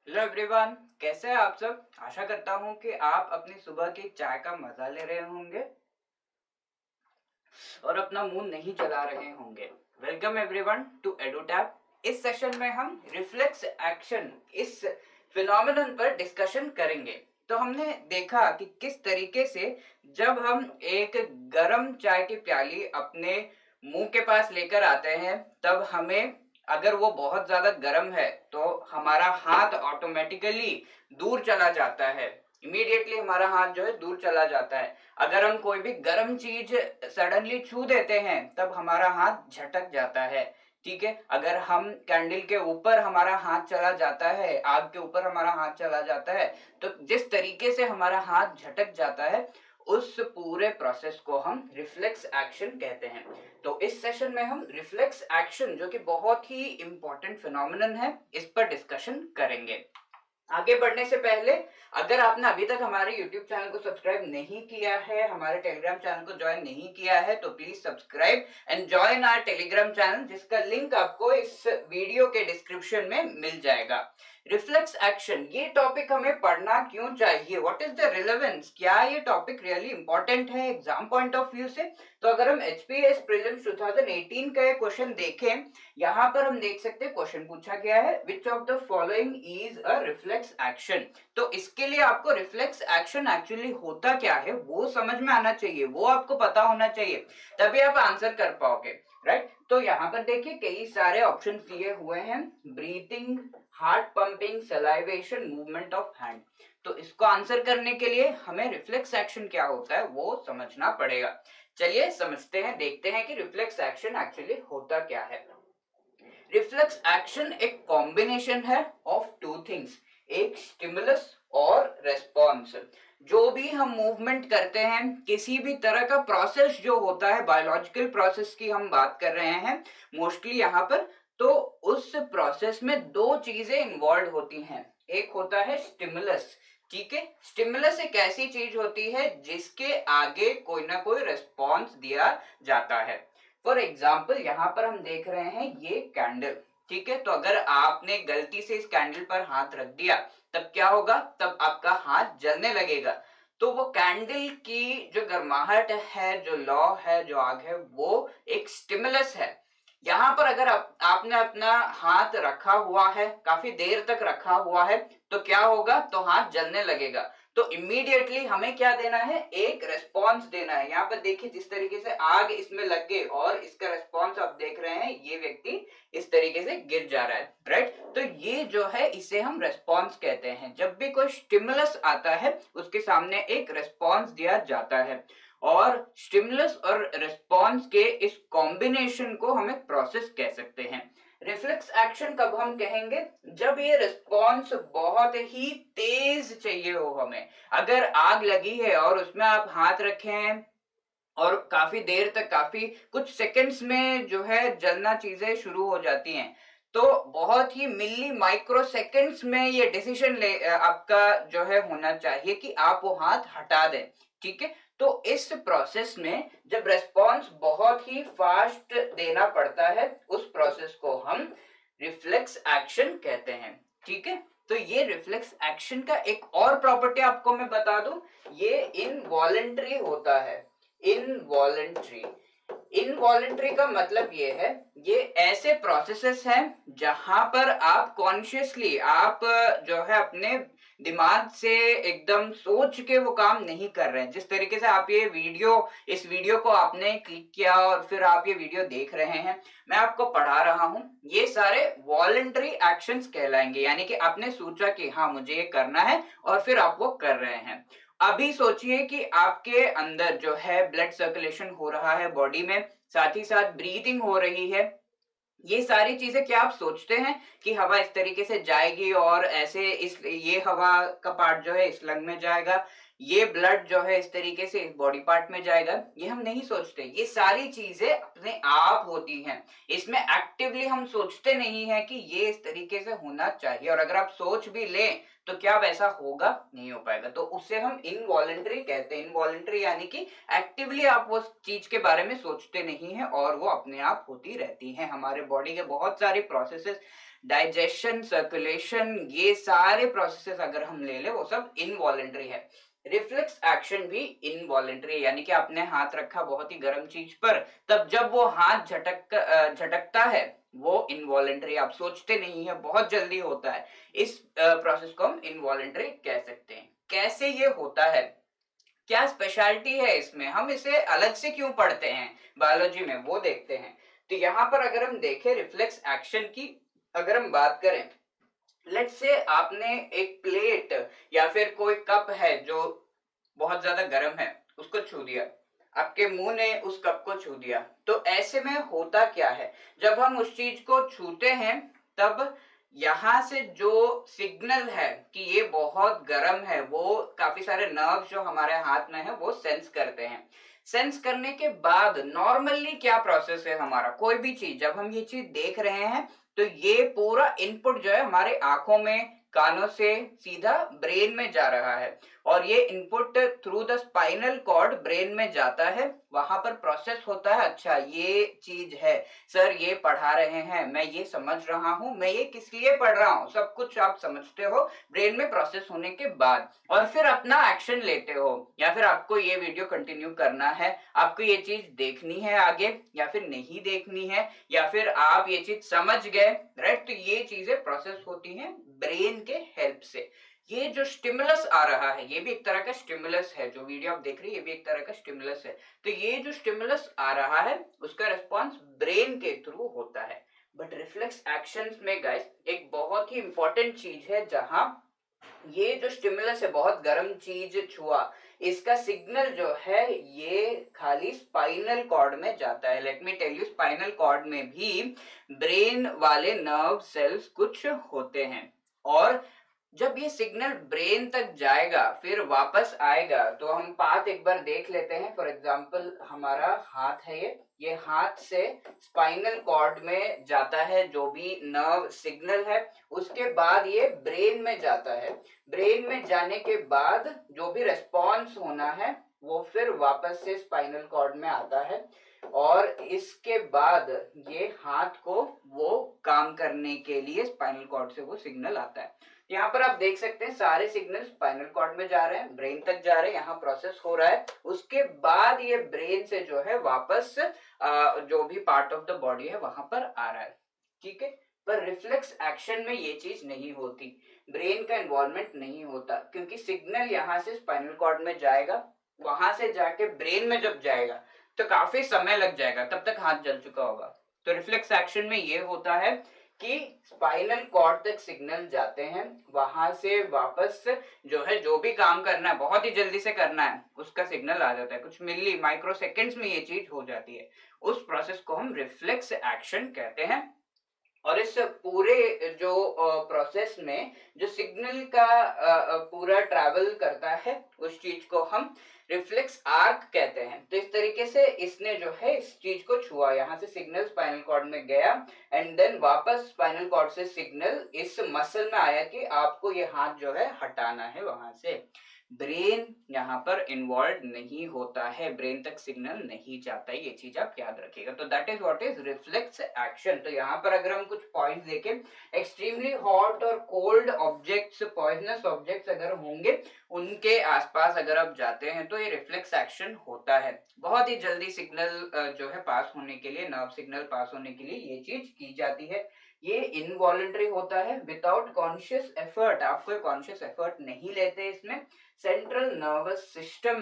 Hello everyone, कैसे हैं आप सब। आशा करता हूँ कि आप अपनी सुबह की चाय का मजा ले रहे होंगे और अपना मुंह नहीं चला रहे होंगे। Welcome everyone to Edutap. इस सेशन में हम रिफ्लेक्स एक्शन इस फिनोमेनन पर डिस्कशन करेंगे। तो हमने देखा कि किस तरीके से जब हम एक गरम चाय की प्याली अपने मुंह के पास लेकर आते हैं, तब हमें, अगर वो बहुत ज्यादा गर्म है तो हमारा हाथ ऑटोमेटिकली दूर चला जाता है। इमीडिएटली हमारा हाथ जो है दूर चला जाता है। अगर हम कोई भी गर्म चीज सडनली छू देते हैं तब हमारा हाथ झटक जाता है। ठीक है, अगर हम कैंडल के ऊपर हमारा हाथ चला जाता है, आग के ऊपर हमारा हाथ चला जाता है, तो जिस तरीके से हमारा हाथ झटक जाता है उस पूरे प्रोसेस को हम रिफ्लेक्स एक्शन कहते हैं। तो इस सेशन में हम रिफ्लेक्स एक्शन, जो कि बहुत ही इंपॉर्टेंट फिनोमिनन है, इस पर डिस्कशन करेंगे। आगे बढ़ने से पहले, अगर आपने अभी तक हमारे YouTube चैनल को सब्सक्राइब नहीं किया है, हमारे टेलीग्राम चैनल को ज्वाइन नहीं किया है, तो please subscribe and join our Telegram channel, जिसका लिंक आपको इस वीडियो के डिस्क्रिप्शन में मिल जाएगा। रिफ्लेक्स एक्शन, ये टॉपिक हमें पढ़ना क्यों चाहिए, व्हाट इज द रिलेवेंस, क्या ये टॉपिक रियली इंपॉर्टेंट है एग्जाम पॉइंट ऑफ व्यू से। तो अगर हम एचपीएस प्रीलिम्स 2018 का ये क्वेश्चन देखें, यहाँ पर हम देख सकते हैं क्वेश्चन पूछा गया है, which of the following is a reflex action. तो इसके लिए आपको रिफ्लेक्स एक्शन एक्चुअली होता क्या है वो समझ में आना चाहिए, वो आपको पता होना चाहिए, तभी आप आंसर कर पाओगे, राइट। तो यहाँ पर देखिए कई सारे ऑप्शन दिए हुए हैं, breathing, heart pumping, salivation, movement of hand. तो इसको आंसर करने के लिए हमें रिफ्लेक्स एक्शन क्या होता है वो समझना पड़ेगा। चलिए समझते हैं, देखते हैं कि रिफ्लेक्स एक्शन एक्चुअली होता क्या है। रिफ्लेक्स एक्शन एक कॉम्बिनेशन है ऑफ टू थिंग्स, एक स्टिमुलस और रेस्पॉन्स। जो भी हम मूवमेंट करते हैं, किसी भी तरह का प्रोसेस जो होता है, बायोलॉजिकल प्रोसेस की हम बात कर रहे हैं मोस्टली यहाँ पर, तो उस प्रोसेस में दो चीजें इन्वॉल्व होती हैं। एक होता है स्टिमुलस। ठीक है, स्टिमुलस एक ऐसी चीज होती है जिसके आगे कोई ना कोई रेस्पॉन्स दिया जाता है। फॉर एग्जाम्पल यहाँ पर हम देख रहे हैं ये कैंडल। ठीक है, तो अगर आपने गलती से इस कैंडल पर हाथ रख दिया तब क्या होगा, तब आपका हाथ जलने लगेगा। तो वो कैंडल की जो गर्माहट है, जो लौ है, जो आग है, वो एक स्टिमुलस है। यहाँ पर अगर आपने अपना हाथ रखा हुआ है, काफी देर तक रखा हुआ है, तो क्या होगा, तो हाथ जलने लगेगा। तो इमीडिएटली हमें क्या देना है, एक रेस्पॉन्स देना है। यहाँ पर देखिए जिस तरीके से आग इसमें लग गई और इसका रेस्पॉन्स आप देख रहे हैं, ये व्यक्ति इस तरीके से गिर जा रहा है, राइट। तो ये जो है इसे हम रेस्पॉन्स कहते हैं। जब भी कोई स्टिमुलस आता है उसके सामने एक रेस्पॉन्स दिया जाता है, और स्टिमुलस और रिस्पॉन्स के इस कॉम्बिनेशन को हम एक प्रोसेस कह सकते हैं। रिफ्लेक्स एक्शन कब हम कहेंगे, जब ये रिस्पॉन्स बहुत ही तेज चाहिए हो हमें। अगर आग लगी है और उसमें आप हाथ रखे हैं और काफी देर तक, काफी कुछ सेकंड्स में जो है जलना चीजें शुरू हो जाती हैं, तो बहुत ही मिली माइक्रो सेकंड्स में ये डिसीजन आपका जो है होना चाहिए कि आप वो हाथ हटा दें। ठीक है, तो इस प्रोसेस में जब रेस्पॉन्स बहुत ही फास्ट देना पड़ता है, उस प्रोसेस को हम रिफ्लेक्स एक्शन कहते हैं। ठीक है, तो ये रिफ्लेक्स एक्शन का एक और प्रॉपर्टी आपको मैं बता दूं, ये इनवॉलेंटरी होता है। इनवॉलेंट्री, इनवॉलेंट्री का मतलब ये है, ये ऐसे प्रोसेसेस हैं जहां पर आप कॉन्शियसली, आप जो है अपने दिमाग से एकदम सोच के वो काम नहीं कर रहे हैं। जिस तरीके से आप ये वीडियो, इस वीडियो को आपने क्लिक किया और फिर आप ये वीडियो देख रहे हैं, मैं आपको पढ़ा रहा हूं, ये सारे वॉलेंटरी एक्शंस कहलाएंगे। यानी कि आपने सोचा कि हाँ मुझे ये करना है और फिर आप वो कर रहे हैं। अभी सोचिए कि आपके अंदर जो है ब्लड सर्कुलेशन हो रहा है बॉडी में, साथ ही साथ ब्रीथिंग हो रही है। ये सारी चीजें क्या आप सोचते हैं कि हवा इस तरीके से जाएगी और ऐसे इस ये हवा का पार्ट जो है इस लंग में जाएगा, ये ब्लड जो है इस तरीके से इस बॉडी पार्ट में जाएगा, ये हम नहीं सोचते। ये सारी चीजें अपने आप होती हैं, इसमें एक्टिवली हम सोचते नहीं है कि ये इस तरीके से होना चाहिए। और अगर आप सोच भी लें तो क्या वैसा होगा, नहीं हो पाएगा। तो उसे हम इनवॉलेंटरी कहते हैं। इनवॉलेंटरी यानी कि एक्टिवली आप वो चीज के बारे में सोचते नहीं है और वो अपने आप होती रहती हैं। हमारे बॉडी के बहुत सारे प्रोसेसेस डाइजेशन, सर्कुलेशन, ये सारे प्रोसेसेस अगर हम ले ले वो सब इनवॉलेंटरी है। रिफ्लेक्स एक्शन भी इनवॉलेंटरी है, यानी कि आपने हाथ रखा बहुत ही गर्म चीज पर, तब जब वो हाथ झटकता है वो इनवॉलेंटरी, आप सोचते नहीं है, बहुत जल्दी होता है। इस प्रोसेस को हम इनवॉलेंटरी कह सकते हैं। कैसे ये होता है, क्या स्पेशलिटी है इसमें, हम इसे अलग से क्यों पढ़ते हैं बायोलॉजी में, वो देखते हैं। तो यहाँ पर अगर हम देखें रिफ्लेक्स एक्शन की अगर हम बात करें, लेट्स से आपने एक प्लेट या फिर कोई कप है जो बहुत ज्यादा गर्म है, उसको छू दिया, आपके मुंह ने उस कप को छू दिया, तो ऐसे में होता क्या है, जब हम उस चीज को छूते हैं तब यहां से जो सिग्नल है कि ये बहुत गर्म है, वो काफी सारे नर्व जो हमारे हाथ में है वो सेंस करते हैं। सेंस करने के बाद नॉर्मली क्या प्रोसेस है हमारा, कोई भी चीज जब हम ये चीज देख रहे हैं तो ये पूरा इनपुट जो है हमारे आंखों में, कानों से सीधा ब्रेन में जा रहा है, और ये input through the spinal cord brain में जाता है, वहां पर प्रोसेस होता है। अच्छा ये चीज है सर, ये पढ़ा रहे हैं, मैं ये समझ रहा हूं, मैं ये किस लिए पढ़ रहा हूं, सब कुछ आप समझते हो ब्रेन में प्रोसेस होने के बाद, और फिर अपना एक्शन लेते हो, या फिर आपको ये वीडियो कंटिन्यू करना है, आपको ये चीज देखनी है आगे या फिर नहीं देखनी है, या फिर आप ये चीज समझ गए, राइट। तो ये चीजें प्रोसेस होती हैं ब्रेन के हेल्प से। ये जो स्टिमुलस आ रहा है ये भी एक तरह का स्टिमुलस है, जो वीडियो आप देख रही है ये भी एक तरह का स्टिमुलस है। तो ये जो स्टिमुलस आ रहा है उसका रिस्पॉन्स ब्रेन के थ्रू होता है। बट रिफ्लेक्स एक्शंस में गाइस एक बहुत ही इंपॉर्टेंट चीज है, जहां ये जो स्टिमुलस है, बहुत गर्म चीज छुआ, इसका सिग्नल जो है ये खाली स्पाइनल कॉर्ड में जाता है। Let me tell you, spinal cord में भी ब्रेन वाले नर्व सेल्स कुछ होते हैं, और जब ये सिग्नल ब्रेन तक जाएगा फिर वापस आएगा, तो हम पाथ एक बार देख लेते हैं। फॉर एग्जांपल हमारा हाथ है, ये हाथ से स्पाइनल कॉर्ड में जाता है जो भी नर्व सिग्नल है, उसके बाद ये ब्रेन में जाता है, ब्रेन में जाने के बाद जो भी रेस्पॉन्स होना है वो फिर वापस से स्पाइनल कॉर्ड में आता है, और इसके बाद ये हाथ को वो काम करने के लिए स्पाइनल कॉर्ड से वो सिग्नल आता है। यहाँ पर आप देख सकते हैं सारे सिग्नल स्पाइनल कॉर्ड में जा रहे हैं, ब्रेन तक जा रहे हैं, यहाँ प्रोसेस हो रहा है, उसके बाद ये ब्रेन से जो है वापस जो भी पार्ट ऑफ द बॉडी है वहां पर आ रहा है, ठीक है। पर रिफ्लेक्स एक्शन में ये चीज नहीं होती, ब्रेन का इन्वॉल्वमेंट नहीं होता, क्योंकि सिग्नल यहाँ से स्पाइनल कॉर्ड में जाएगा, वहां से जाके ब्रेन में जब जाएगा तो काफी समय लग जाएगा, तब तक हाथ जल चुका होगा। तो रिफ्लेक्स एक्शन में ये होता है कि स्पाइनल कॉर्ड तक सिग्नल जाते हैं, वहां से वापस जो है जो भी काम करना है बहुत ही जल्दी से करना है उसका सिग्नल आ जाता है, कुछ मिली माइक्रो सेकेंड्स में ये चीज हो जाती है। उस प्रोसेस को हम रिफ्लेक्स एक्शन कहते हैं। और इस पूरे जो प्रोसेस में जो सिग्नल का पूरा ट्रैवल करता है उस चीज को हम रिफ्लेक्स आर्क कहते हैं। तो इस तरीके से इसने जो है इस चीज को छुआ, यहाँ से सिग्नल स्पाइनल कॉर्ड में गया, एंड देन वापस स्पाइनल कॉर्ड से सिग्नल इस मसल में आया कि आपको ये हाथ जो है हटाना है वहां से। ब्रेन यहाँ पर इन्वॉल्व नहीं होता है, ब्रेन तक सिग्नल नहीं जाता है, ये चीज आप याद रखिएगा। तो that is what is reflex action. तो यहाँ पर अगर हम कुछ पॉइंट्स देखें, एक्सट्रीमली हॉट और कोल्ड ऑब्जेक्ट्स, पॉइजनस ऑब्जेक्ट्स अगर होंगे उनके आसपास अगर आप जाते हैं तो ये रिफ्लेक्स एक्शन होता है। बहुत ही जल्दी सिग्नल जो है पास होने के लिए, नर्व सिग्नल पास होने के लिए ये चीज की जाती है। ये इनवॉलंटरी होता है, विदाउट कॉन्शियस एफर्ट, आप कोई कॉन्शियस एफर्ट नहीं लेते इसमें। सेंट्रल नर्वस सिस्टम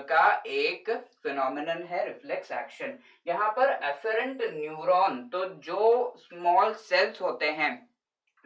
का एक फिनोमिनन है रिफ्लेक्स एक्शन। यहाँ पर एफरेंट न्यूरॉन, तो जो स्मॉल सेल्स होते हैं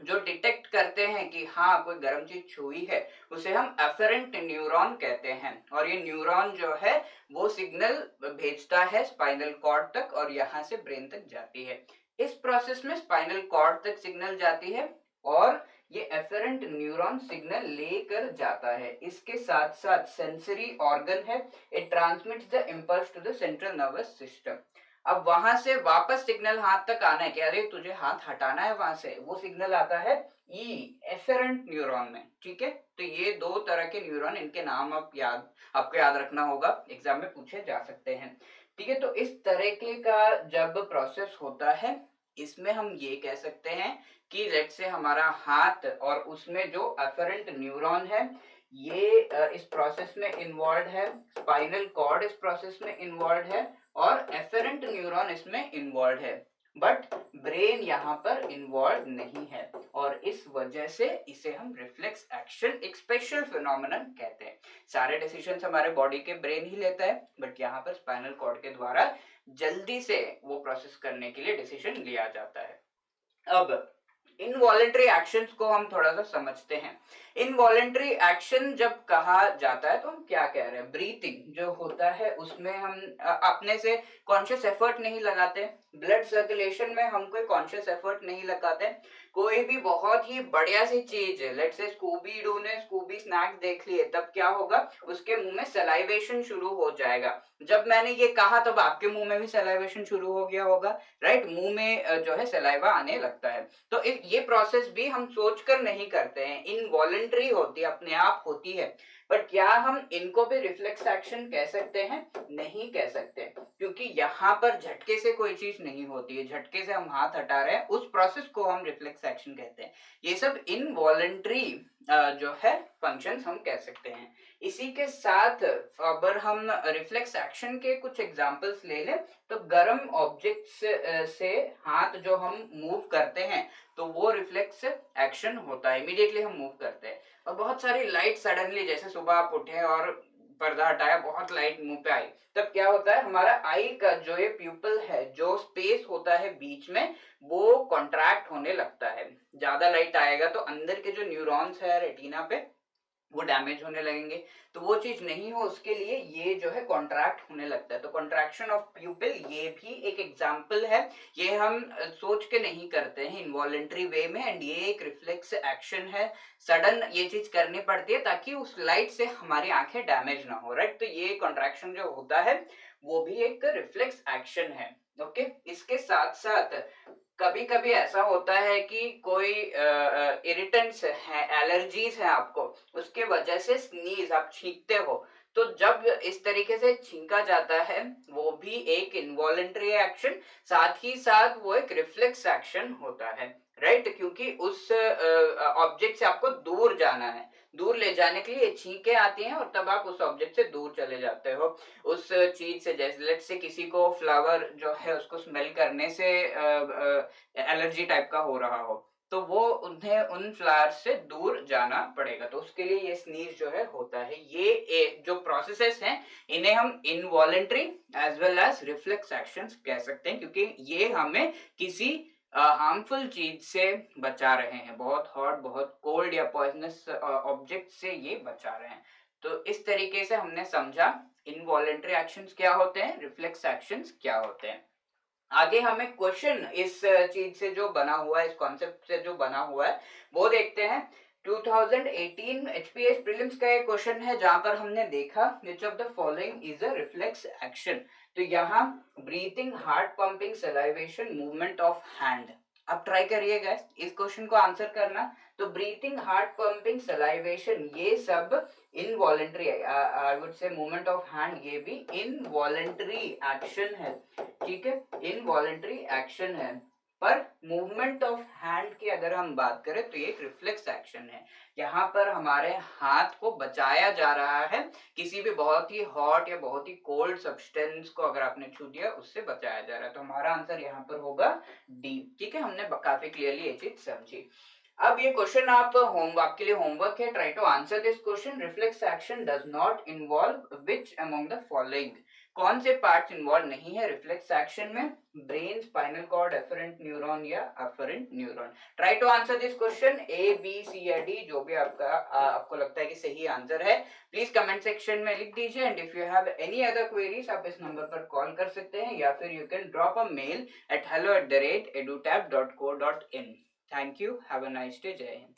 जो डिटेक्ट करते हैं कि हाँ कोई गर्म चीज छुई है, उसे हम एफरेंट न्यूरॉन कहते हैं। और ये न्यूरॉन जो है वो सिग्नल भेजता है स्पाइनल कॉर्ड तक और यहाँ से ब्रेन तक जाती है। इस प्रोसेस में स्पाइनल कॉर्ड तक सिग्नल जाती है और ये एफरेंट न्यूरॉन सिग्नल लेकर जाता है। इसके साथ साथ सेंसरी ऑर्गन है, it transmits the impulse to the central nervous system. अब वहां से वापस सिग्नल हाथ तक आना है कि अरे तुझे हाथ हटाना है वहां से, वो सिग्नल आता है ई एफरेंट न्यूरॉन में, ठीक है। तो ये दो तरह के न्यूरॉन, इनके नाम आपको याद रखना होगा, एग्जाम में पूछे जा सकते हैं, ठीक है। तो इस तरीके का जब प्रोसेस होता है इसमें हम ये कह सकते हैं कि लेट से हमारा हाथ और उसमें जो अफरेंट न्यूरॉन है ये इस प्रोसेस में इन्वॉल्व है, स्पाइनल कॉर्ड इस प्रोसेस में इन्वॉल्व है और एफरेंट न्यूरॉन इसमें इन्वॉल्व है, बट ब्रेन यहाँ पर इन्वॉल्व नहीं है और इस वजह से इसे हम रिफ्लेक्स एक्शन एक स्पेशल फिनोमेनन कहते हैं। सारे डिसीजंस हमारे बॉडी के ब्रेन ही लेता है, बट यहाँ पर स्पाइनल कॉर्ड के द्वारा जल्दी से वो प्रोसेस करने के लिए डिसीजन लिया जाता है। अब इनवॉलेंट्री एक्शंस को हम थोड़ा सा समझते हैं। इनवॉलेंट्री एक्शन जब कहा जाता है तो हम क्या कह रहे हैं? ब्रीथिंग जो होता है उसमें हम अपने से कॉन्शियस एफर्ट नहीं लगाते, ब्लड सर्कुलेशन में हम कोई कॉन्शियस एफर्ट नहीं लगाते। कोई भी बहुत ही बढ़िया सी चीज है, लेट्स से स्कूबी डू ने स्कूबी स्नैक्स देख लिए, तब क्या होगा? उसके मुंह में सलाइवेशन शुरू हो जाएगा। जब मैंने ये कहा तब आपके मुंह में भी सलाइवेशन शुरू हो गया होगा, राइट? मुंह में जो है सलाइवा आने लगता है। तो ये प्रोसेस भी हम सोचकर नहीं करते हैं, इनवॉलेंट्री होती है, अपने आप होती है। बट क्या हम इनको भी रिफ्लेक्स एक्शन कह सकते हैं? नहीं कह सकते, क्योंकि यहाँ पर झटके से कोई चीज नहीं होती है। झटके से हम हाथ हटा रहे हैं, उस प्रोसेस को हम रिफ्लेक्स एक्शन कहते हैं। ये सब इनवॉलेंट्री जो है फंक्शंस हम कह सकते हैं। इसी के साथ अगर हम रिफ्लेक्स एक्शन के कुछ एग्जांपल्स ले लें तो गर्म ऑब्जेक्ट्स से हाथ जो हम मूव करते हैं तो वो रिफ्लेक्स एक्शन होता है, इमीडिएटली हम मूव करते हैं। और बहुत सारी लाइट सडनली, जैसे सुबह आप उठे और पर्दा हटाया, बहुत लाइट मुंह पे आई, तब क्या होता है? हमारा आई का जो ये प्यूपल है, जो स्पेस होता है बीच में, वो कॉन्ट्रैक्ट होने लगता है। ज्यादा लाइट आएगा तो अंदर के जो न्यूरॉन्स है रेटिना पे वो डैमेज होने लगेंगे, तो वो चीज नहीं हो उसके लिए ये जो है कॉन्ट्रैक्ट होने लगता है। तो कॉन्ट्रैक्शन ऑफ प्यूपिल ये भी एक एग्जांपल है। ये हम सोच के नहीं करते हैं इनवॉलेंट्री वे में, एंड ये एक रिफ्लेक्स एक्शन है। सडन ये चीज करनी पड़ती है ताकि उस लाइट से हमारी आंखें डैमेज ना हो, राइट? तो ये कॉन्ट्रैक्शन जो होता है वो भी एक रिफ्लेक्स एक्शन है। ओके, इसके साथ साथ कभी कभी ऐसा होता है कि कोई इरिटेंट्स है, एलर्जीज है आपको, उसके वजह से स्नीज आप छींकते हो, तो जब इस तरीके से छींका जाता है वो भी एक इनवॉलेंट्री एक्शन, साथ ही साथ वो एक रिफ्लेक्स एक्शन होता है, राइट? क्योंकि उस ऑब्जेक्ट से आपको दूर जाना है, दूर ले जाने के लिए छींके आती हैं और तब आप उस ऑब्जेक्ट से दूर चले जाते हो उस चीज से। जैसे लेट्स से किसी को फ्लावर जो है उसको स्मेल करने से एलर्जी टाइप का हो रहा हो, तो वो उन्हें उन फ्लावर्स से दूर जाना पड़ेगा, तो उसके लिए ये स्नीज जो है होता है। ये जो प्रोसेसेस हैं इन्हें हम involuntary as well as reflex actions कह सकते हैं, क्योंकि ये हमें किसी हार्मफुल चीज से बचा रहे हैं, बहुत हॉट, बहुत कोल्ड या पॉइजनस ऑब्जेक्ट से ये बचा रहे हैं। तो इस तरीके से हमने समझा इनवॉलेंट्री एक्शंस क्या होते हैं, रिफ्लेक्स एक्शंस क्या होते हैं। आगे हमें क्वेश्चन इस चीज से जो बना हुआ है, इस कॉन्सेप्ट से जो बना हुआ है वो देखते हैं। 2018 एचपीएस प्रीलिम्स का एक क्वेश्चन है जहां पर हमने देखा which of the following is a reflex action. तो यहाँ breathing, heart pumping, salivation, movement of hand. अब ट्राई करिएगा इस क्वेश्चन को आंसर करना। तो ब्रीथिंग, हार्ट पंपिंग, सलाइवेशन ये सब involuntary, I would say movement of hand ये भी इनवॉलेंट्री एक्शन है, ठीक है? इनवॉलेंट्री एक्शन है। पर मूवमेंट ऑफ हैंड की अगर हम बात करें तो ये एक रिफ्लेक्स एक्शन है। यहाँ पर हमारे हाथ को बचाया जा रहा है, किसी भी बहुत ही हॉट या बहुत ही कोल्ड सब्सटेंस को अगर आपने छू दिया उससे बचाया जा रहा है। तो हमारा आंसर यहाँ पर होगा डी, ठीक है? हमने काफी क्लियरली ये चीज समझी। अब ये क्वेश्चन आप आपके लिए होमवर्क है, try to answer this question. Reflex action does not involve which among the following? कौन से पार्ट्स इन्वॉल्व नहीं है रिफ्लेक्स एक्शन में? Brain, spinal cord, efferent neuron या afferent neuron? Try to answer this question, A B C या D, जो भी आपको लगता है कि सही आंसर है प्लीज कमेंट सेक्शन में लिख दीजिए। And if you have any other queries आप इस नंबर पर कॉल कर सकते हैं या फिर you can drop a mail at hello@edutab.co.in। Thank you. Have a nice day. Jai Hind.